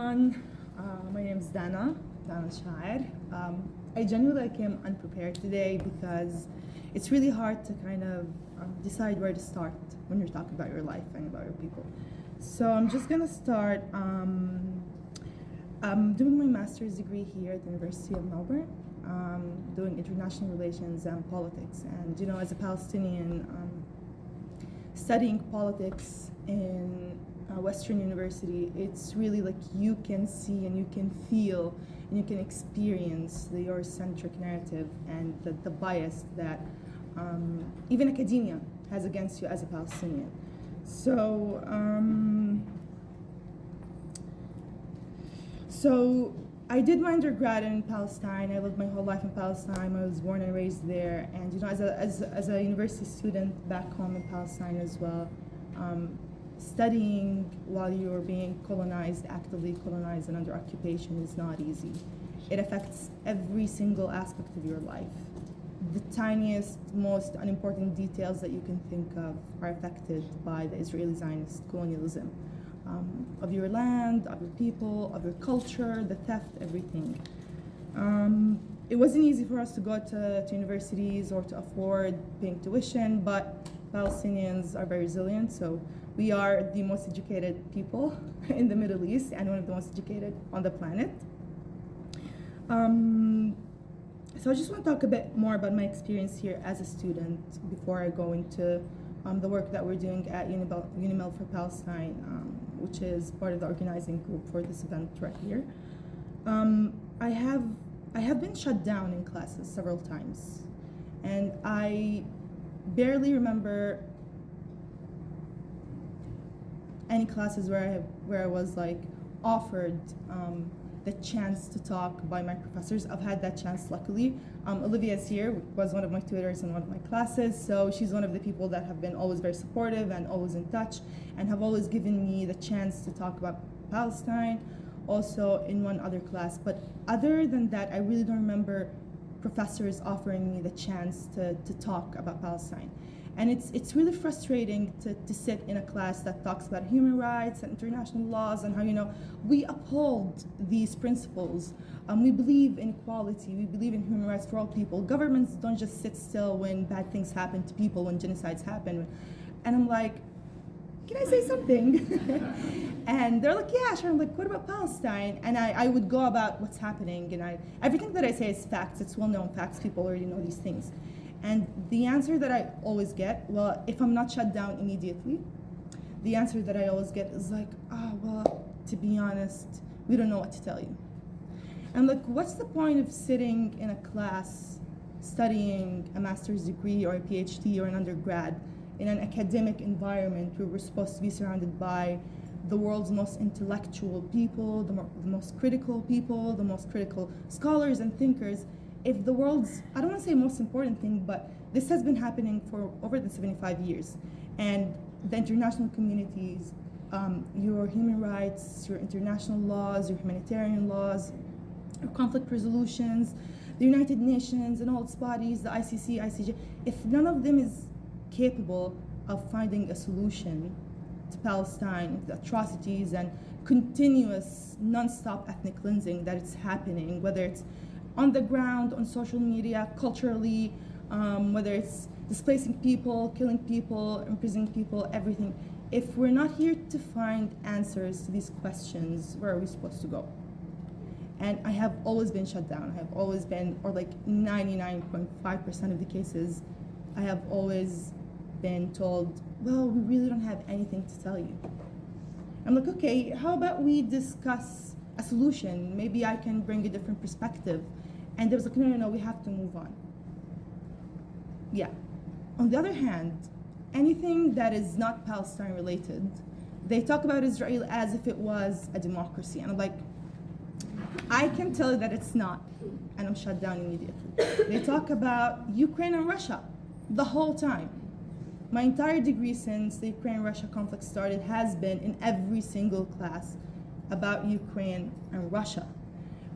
everyone. My name is Dana Alshaer. I genuinely came unprepared today because it's really hard to kind of decide where to start when you're talking about your life and about your people. So I'm just gonna start. I'm doing my master's degree here at the University of Melbourne, doing international relations and politics. And you know, as a Palestinian, studying politics in Western University, it's really like you can see and you can feel and you can experience the Eurocentric narrative and the bias that even academia has against you as a Palestinian. So, I did my undergrad in Palestine. I lived my whole life in Palestine. I was born and raised there. And you know, as a university student back home in Palestine as well, studying while you're being colonized, actively colonized and under occupation is not easy. It affects every single aspect of your life. The tiniest, most unimportant details that you can think of are affected by the Israeli Zionist colonialism of your land, of your people, of your culture, the theft, everything. It wasn't easy for us to go to universities or to afford paying tuition, but Palestinians are very resilient, so we are the most educated people in the Middle East and one of the most educated on the planet. So I just want to talk a bit more about my experience here as a student before I go into the work that we're doing at Unimelb for Palestine, which is part of the organizing group for this event right here. I have been shut down in classes several times, and I barely remember any classes where I was like offered the chance to talk by my professors. I've had that chance, luckily. Olivia's here, was one of my tutors in one of my classes, so she's one of the people that have been always very supportive and always in touch and have always given me the chance to talk about Palestine, also in one other class. But other than that, I really don't remember professors offering me the chance to talk about Palestine. And it's really frustrating to sit in a class that talks about human rights and international laws and how, you know, we uphold these principles. We believe in equality, we believe in human rights for all people. Governments don't just sit still when bad things happen to people, when genocides happen. And I'm like, can I say something? And they're like, yeah, sure. I'm like, what about Palestine? And I would go about what's happening, and everything that I say is facts. It's well-known facts. People already know these things. And the answer that I always get, well, if I'm not shut down immediately, the answer that I always get is like, well, to be honest, we don't know what to tell you. And like, what's the point of sitting in a class studying a master's degree or a PhD or an undergrad in an academic environment where we're supposed to be surrounded by the world's most intellectual people, the most critical people, the most critical scholars and thinkers, if the world's, I don't want to say most important thing, but this has been happening for over than 75 years. And the international communities, your human rights, your international laws, your humanitarian laws, your conflict resolutions, the United Nations and all its bodies, the ICC, ICJ, if none of them is capable of finding a solution to Palestine, the atrocities and continuous non-stop ethnic cleansing that is happening, whether it's on the ground, on social media, culturally, whether it's displacing people, killing people, imprisoning people, everything. If we're not here to find answers to these questions, where are we supposed to go? And I have always been shut down. I have always been, or like 99.5% of the cases, I have always been told, well, we really don't have anything to tell you. I'm like, okay, how about we discuss a solution? Maybe I can bring a different perspective. And there was like, no, we have to move on. Yeah. On the other hand, anything that is not Palestine related, they talk about Israel as if it was a democracy. And I'm like, I can tell you that it's not. And I'm shut down immediately. They talk about Ukraine and Russia the whole time. My entire degree since the Ukraine-Russia conflict started has been in every single class about Ukraine and Russia.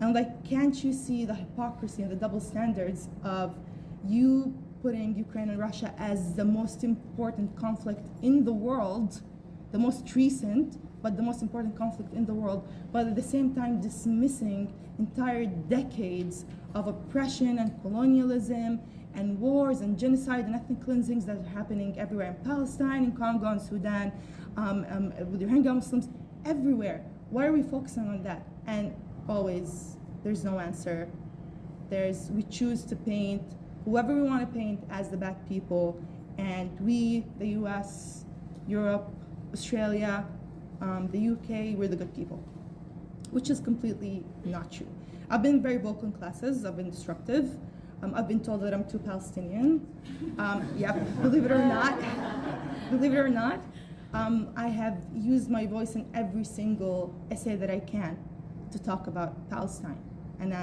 And like, can't you see the hypocrisy and the double standards of you putting Ukraine and Russia as the most important conflict in the world, the most recent, but the most important conflict in the world, but at the same time dismissing entire decades of oppression and colonialism and wars and genocide and ethnic cleansings that are happening everywhere in Palestine, in Congo, and Sudan, with the Rohingya Muslims, everywhere. Why are we focusing on that? And always, there's no answer. We choose to paint whoever we want to paint as the bad people, and we, the US, Europe, Australia, the UK, we're the good people, which is completely not true. I've been very vocal in classes, I've been disruptive. I've been told that I'm too Palestinian. Yeah, believe it or not, I have used my voice in every single essay that I can to talk about Palestine. And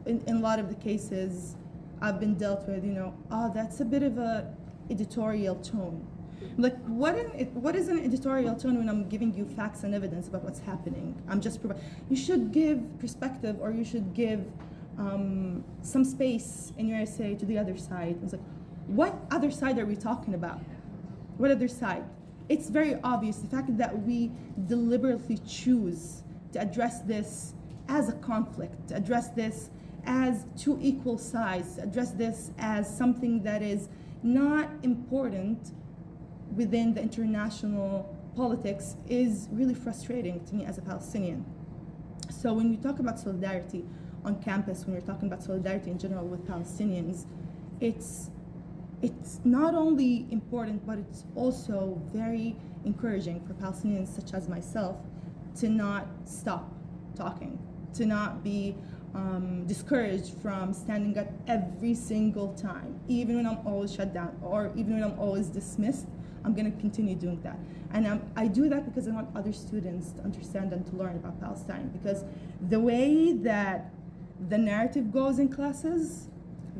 in a lot of the cases, I've been dealt with, that's a bit of a editorial tone. Like, what is an editorial tone when I'm giving you facts and evidence about what's happening? You should give perspective, or you should give some space in your essay to the other side. It's like, what other side are we talking about? What other side? It's very obvious, the fact that we deliberately choose to address this as a conflict, to address this as two equal sides, to address this as something that is not important within the international politics is really frustrating to me as a Palestinian. So when we talk about solidarity on campus, when we're talking about solidarity in general with Palestinians, it's not only important, but it's also very encouraging for Palestinians such as myself to not stop talking, to not be discouraged from standing up every single time, even when I'm always shut down, or even when I'm always dismissed. I'm going to continue doing that. And I do that because I want other students to understand and to learn about Palestine, because the way that the narrative goes in classes,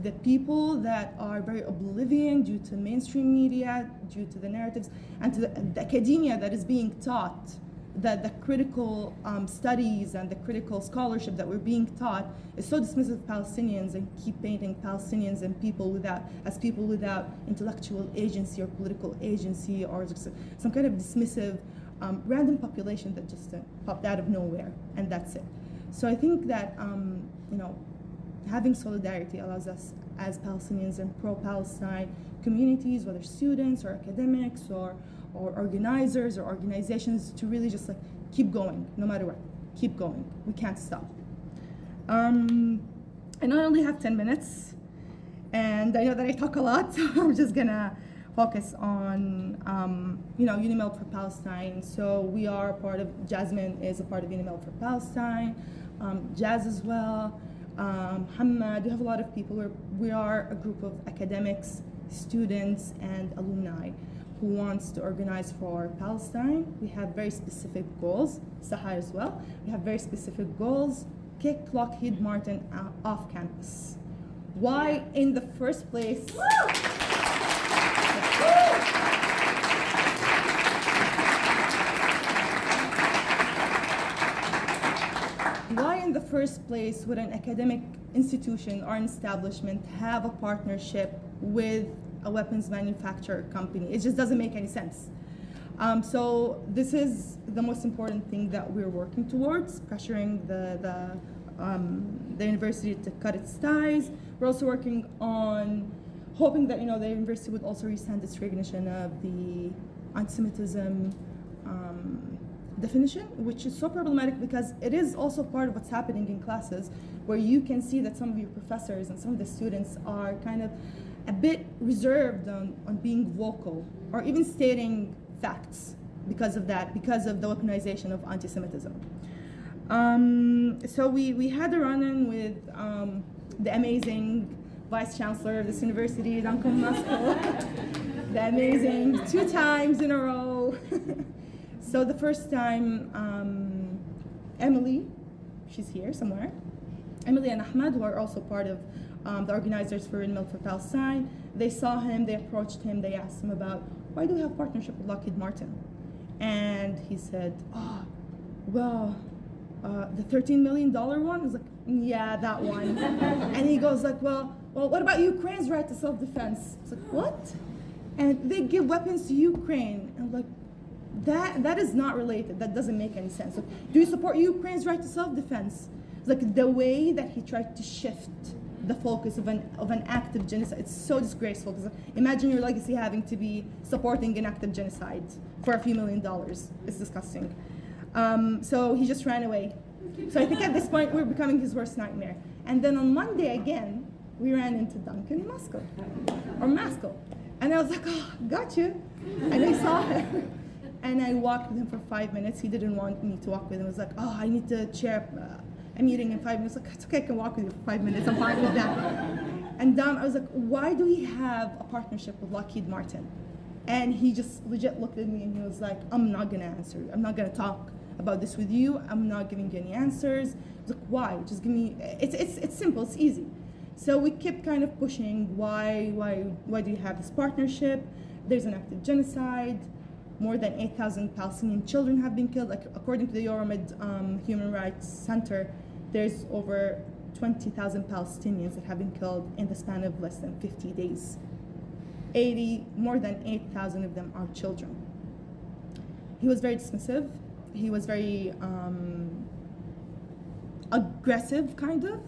the people that are very oblivion due to mainstream media, due to the narratives, and to the academia that is being taught, the critical studies and the critical scholarship that we're being taught is so dismissive of Palestinians and keep painting Palestinians and people without intellectual agency or political agency, or just some kind of dismissive random population that just popped out of nowhere, and that's it. So I think that having solidarity allows us as Palestinians and pro-Palestine communities, whether students or academics or organizers or organizations, to really just keep going, no matter what. Keep going. We can't stop. I know I only have 10 minutes, and I know that I talk a lot, so I'm just gonna focus on Unimelb for Palestine. So we are part of, Jasmine is a part of Unimelb for Palestine, Jazz as well, Hamad. We have a lot of people. We are a group of academics, students, and alumni who wants to organize for Palestine. We have very specific goals, Sahar as well. We have very specific goals. Kick Lockheed Martin off campus. Why in the first place? Why in the first place would an academic institution or an establishment have a partnership with a weapons manufacturer company? It just doesn't make any sense. So this is the most important thing that we're working towards, pressuring the university to cut its ties. We're also working on hoping that the university would also rescind its recognition of the anti-Semitism definition, which is so problematic because it is also part of what's happening in classes, where you can see that some of your professors and some of the students are kind of a bit reserved on being vocal or even stating facts because of that, because of the weaponization of anti-Semitism. So we had a run-in with the amazing Vice Chancellor of this university, Duncan Maskell, the amazing 2 times in a row. So the first time, Emily, she's here somewhere, Emily and Ahmad, who are also part of the organizers for Unimelb for Palestine, they saw him, they approached him, they asked him about, why do we have partnership with Lockheed Martin? And he said, the $13 million one? I was like, yeah, that one. And he goes like, well, what about Ukraine's right to self-defense? It's like, what? And they give weapons to Ukraine. And I'm like, that is not related. That doesn't make any sense. So, do you support Ukraine's right to self-defense? It's like the way that he tried to shift the focus of an active genocide. It's so disgraceful. Because imagine your legacy having to be supporting an active genocide for a few $1 million. It's disgusting. So he just ran away. So I think at this point we're becoming his worst nightmare. And then on Monday again, we ran into Duncan in Moscow, or Moscow. And I was like, oh, got you. And I saw him. And I walked with him for 5 minutes. He didn't want me to walk with him. I was like, oh, I need to chair a meeting in 5 minutes. Like, it's okay, I can walk with you for 5 minutes. I'm fine with that. And I was like, why do we have a partnership with Lockheed Martin? And he just legit looked at me and he was like, I'm not gonna answer you. I'm not gonna talk about this with you. I'm not giving you any answers. I was like, why? Just give me, it's simple, it's easy. So we kept kind of pushing, why do you have this partnership? There's an active genocide. More than 8,000 Palestinian children have been killed. Like, according to the Unimelb Human Rights Center, there's over 20,000 Palestinians that have been killed in the span of less than 50 days. More than 8,000 of them are children. He was very dismissive. He was very aggressive, kind of,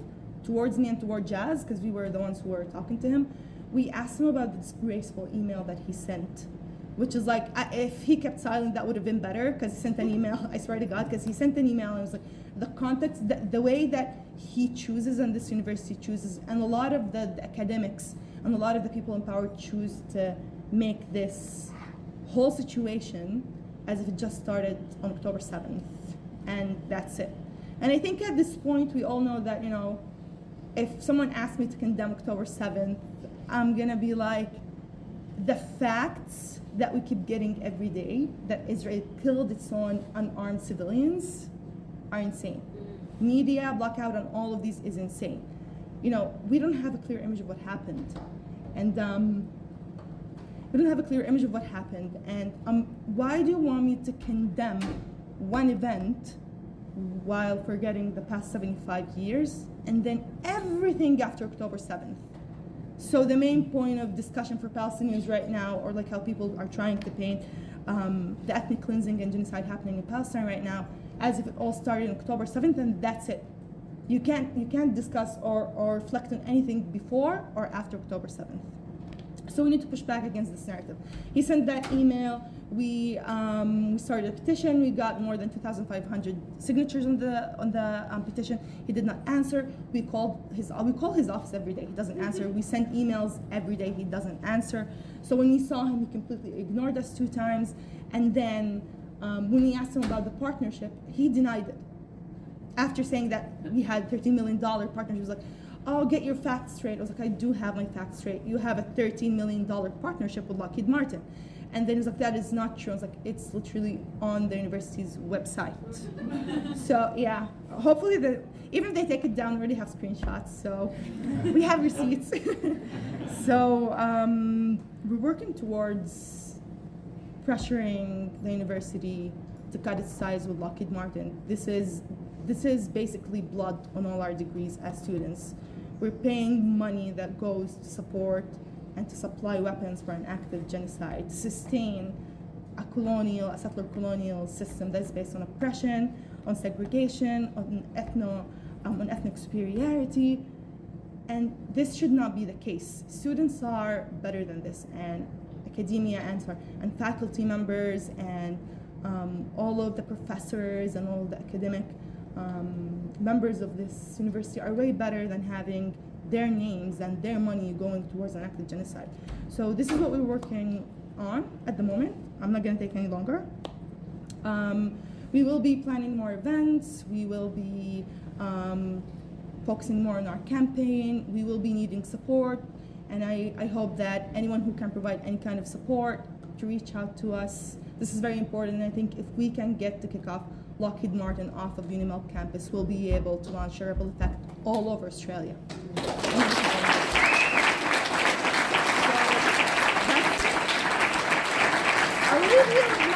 towards me and toward Jazz, because we were the ones who were talking to him. We asked him about the disgraceful email that he sent, which is like, if he kept silent, that would have been better, because he sent an email, I swear to God, because he sent an email and it was like, the context, the way that he chooses and this university chooses, and a lot of the academics and a lot of the people in power choose to make this whole situation as if it just started on October 7th, and that's it. And I think at this point, we all know that, if someone asked me to condemn October 7th, I'm gonna be like, the facts that we keep getting every day, that Israel killed its own unarmed civilians, are insane. Media blackout on all of these is insane. We don't have a clear image of what happened. And we don't have a clear image of what happened. And why do you want me to condemn one event while forgetting the past 75 years, and then everything after October 7th? So the main point of discussion for Palestinians right now, or like how people are trying to paint the ethnic cleansing and genocide happening in Palestine right now, as if it all started on October 7th and that's it. You can't discuss or reflect on anything before or after October 7th. So we need to push back against this narrative. He sent that email. We started a petition. We got more than 2,500 signatures on the petition. He did not answer. We call his office every day. He doesn't answer. We sent emails every day. He doesn't answer. So when we saw him, he completely ignored us 2 times. And then when we asked him about the partnership, he denied it. After saying that we had $13 million partnership, he was like, oh, get your facts straight. I was like, I do have my facts straight. You have a $13 million partnership with Lockheed Martin. And then he was like, that is not true. I was like, it's literally on the university's website. So yeah, hopefully, even if they take it down, we already have screenshots. So we have receipts. So we're working towards pressuring the university to cut its ties with Lockheed Martin. This is basically blood on all our degrees as students. We're paying money that goes to support and to supply weapons for an active genocide, to sustain a settler colonial system that's based on oppression, on segregation, on ethnic superiority. And this should not be the case. Students are better than this, and academia and faculty members and all of the professors and all of the academic members of this university are way better than having their names and their money going towards an active genocide. So this is what we're working on at the moment. I'm not going to take any longer. We will be planning more events. We will be focusing more on our campaign. We will be needing support. And I hope that anyone who can provide any kind of support to reach out to us. This is very important. And I think if we can get to kick off Lockheed Martin off of Unimelb campus, we'll be able to launch a ripple effect all over Australia. I'll leave you